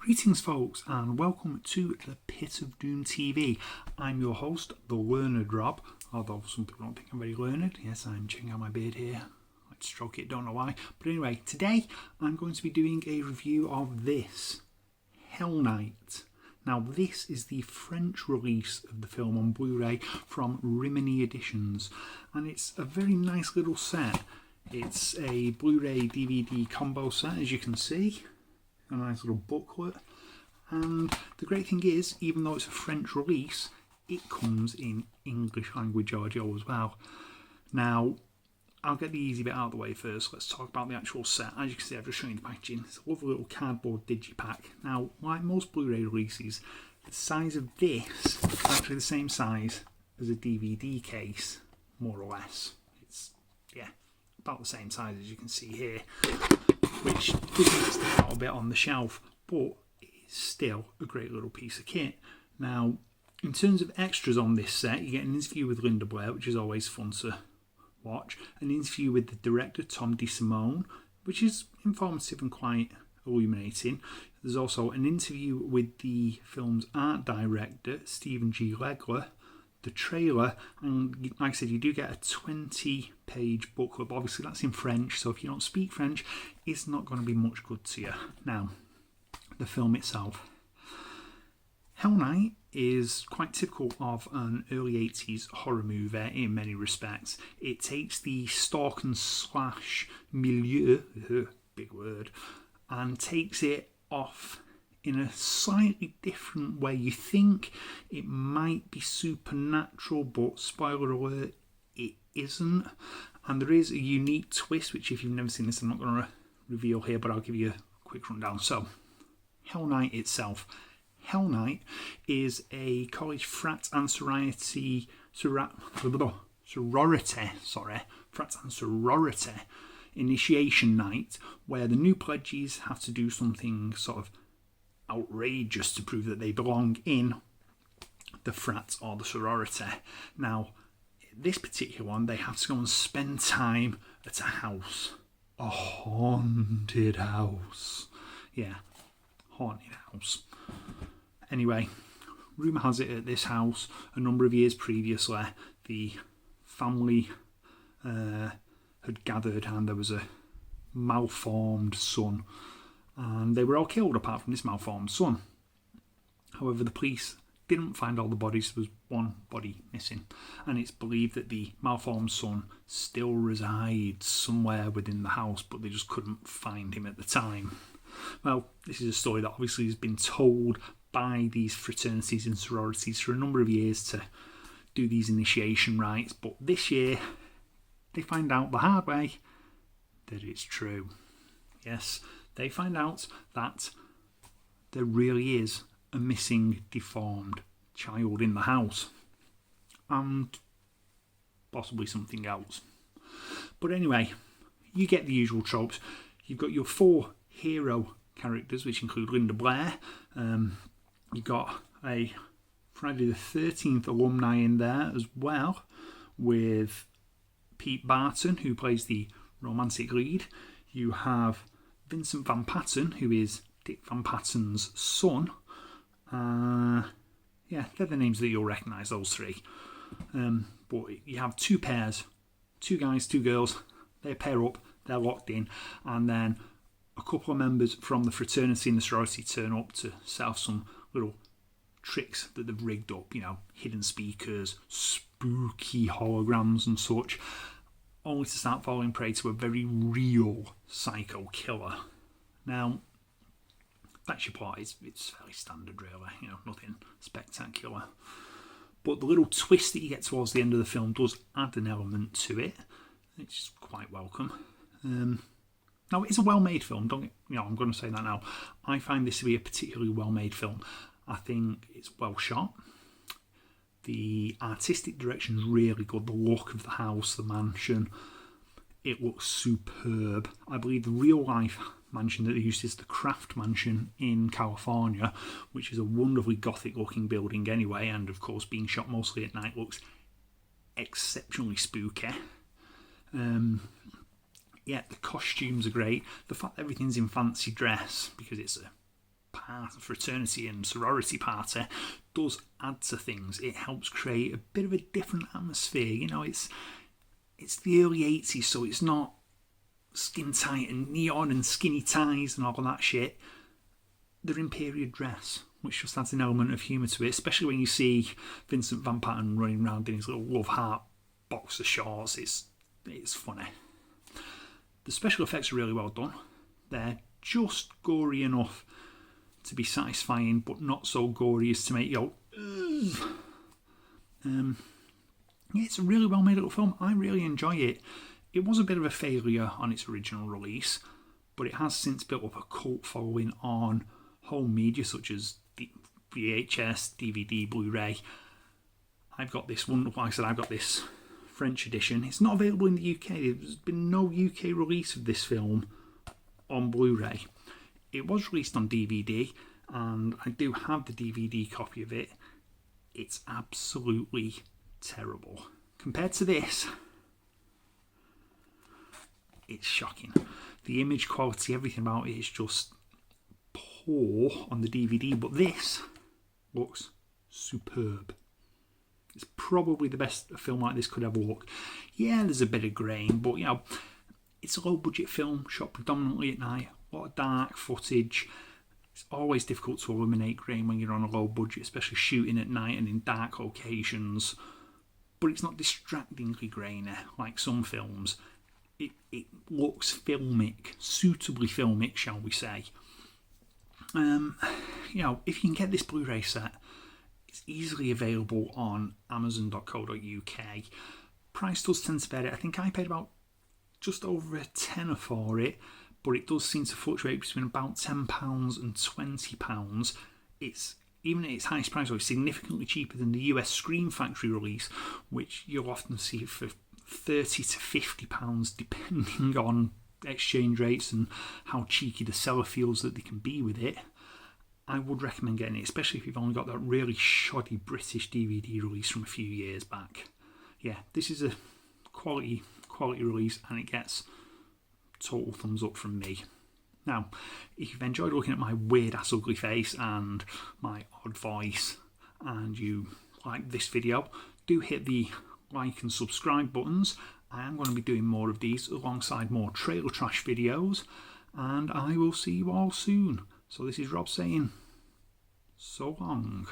Greetings folks and welcome to the Pit of Doom TV. I'm your host, the Learned Rob, although some people don't think I'm very learned. Yes, I'm checking out my beard here. I like to stroke it, don't know why. But anyway, today I'm going to be doing a review of this, Hell Night. Now this is the French release of the film on Blu-ray from Rimini Editions, and it's a very nice little set. It's a Blu-ray DVD combo set, as you can see. A nice little booklet, and the great thing is, even though it's a French release, it comes in English language audio as well. Now I'll get the easy bit out of the way first. Let's talk about the actual set. As you can see, I've just shown you the packaging. It's a lovely little cardboard digipack. Now, like most Blu-ray releases, the size of this is actually the same size as a DVD case, more or less. It's about the same size as you can see here, which doesn't stick out a bit on the shelf, but it's still a great little piece of kit. Now, in terms of extras on this set, you get an interview with Blair, which is always fun to watch, an interview with the director, Tom DeSimone, which is informative and quite illuminating. There's also an interview with the film's art director, Stephen G. Legler, the trailer, and like I said, you do get a 20-page booklet. Obviously that's in French, so if you don't speak French, it's not going to be much good to you. Now, the film itself. Hell Night is quite typical of an early 80s horror movie in many respects. It takes the stalk and slash milieu, big word, and takes it off in a slightly different way. You think it might be supernatural, but spoiler alert, it isn't. And there is a unique twist, which if you've never seen this, I'm not going to reveal here, but I'll give you a quick rundown. So, Hell Night itself. Hell Night is a college frat and sorority initiation night, where the new pledges have to do something sort of outrageous to prove that they belong in the frat or the sorority. Now, this particular one, they have to go and spend time at a house. A haunted house. Yeah, haunted house. Anyway, rumour has it at this house, a number of years previously, the family had gathered and there was a malformed son, and they were all killed apart from this malformed son. However, the police didn't find all the bodies. There was one body missing, and it's believed that the malformed son still resides somewhere within the house, but they just couldn't find him at the time. Well, this is a story that obviously has been told by these fraternities and sororities for a number of years to do these initiation rites, but this year they find out the hard way that it's true. Yes, they find out that there really is a missing, deformed child in the house, and possibly something else. But anyway, you get the usual tropes. You've got your four hero characters, which include Blair. You've got a Friday the 13th alumni in there as well, with Pete Barton, who plays the romantic lead. You have Vincent Van Patten, who is Dick Van Patten's son. They're the names that you'll recognise, those three. But you have two pairs, two guys, two girls. They pair up, they're locked in, and then a couple of members from the fraternity and the sorority turn up to set off some little tricks that they've rigged up, hidden speakers, spooky holograms and such, only to start falling prey to a very real psycho killer. Now, that's your plot. It's fairly standard, really, nothing spectacular. But the little twist that you get towards the end of the film does add an element to it. It's quite welcome. Now, it's a well-made film. I'm going to say that now. I find this to be a particularly well-made film. I think it's well shot. The artistic direction is really good. The look of the house, the mansion, it looks superb. I believe the real-life mansion that they used is the Kraft Mansion in California, which is a wonderfully gothic-looking building anyway, and of course, being shot mostly at night, looks exceptionally spooky. The costumes are great. The fact that everything's in fancy dress, because it's a fraternity and sorority party does add to things. It helps create a bit of a different atmosphere. You know, it's the early 80s, so it's not skin tight and neon and skinny ties and all of that shit. They're in period dress, which just adds an element of humour to it, especially when you see Vincent Van Patten running around in his little Love Heart boxer shorts. It's funny. The special effects are really well done. They're just gory enough to be satisfying, but not so gory as to make you go, ugh. It's a really well made little film. I really enjoy it. It was a bit of a failure on its original release, but it has since built up a cult following on home media such as VHS, DVD, Blu-ray. I've got this one, like I said, I've got this French edition. It's not available in the UK. There's been no UK release of this film on Blu-ray. It was released on DVD, and I do have the DVD copy of it. It's absolutely terrible. Compared to this, it's shocking. The image quality, everything about it is just poor on the DVD, but this looks superb. It's probably the best a film like this could ever look. Yeah, there's a bit of grain, but you know, it's a low budget film shot predominantly at night. A lot of dark footage. It's always difficult to eliminate grain when you're on a low budget, especially shooting at night and in dark locations. But it's not distractingly grainy like some films. It looks filmic, suitably filmic, shall we say. You know, if you can get this Blu-ray set, it's easily available on Amazon.co.uk. Price does tend to vary. I think I paid about just over a tenner for it, but it does seem to fluctuate between about £10 and £20. It's, even at its highest price, it's significantly cheaper than the US Scream Factory release, which you'll often see for £30 to £50, depending on exchange rates and how cheeky the seller feels that they can be with it. I would recommend getting it, especially if you've only got that really shoddy British DVD release from a few years back. Yeah, this is a quality release, and it gets total thumbs up from me. Now, if you've enjoyed looking at my weird ass ugly face and my odd voice, and you like this video, do hit the like and subscribe buttons. I am going to be doing more of these alongside more trailer trash videos, and I will see you all soon. So this is Rob saying, so long.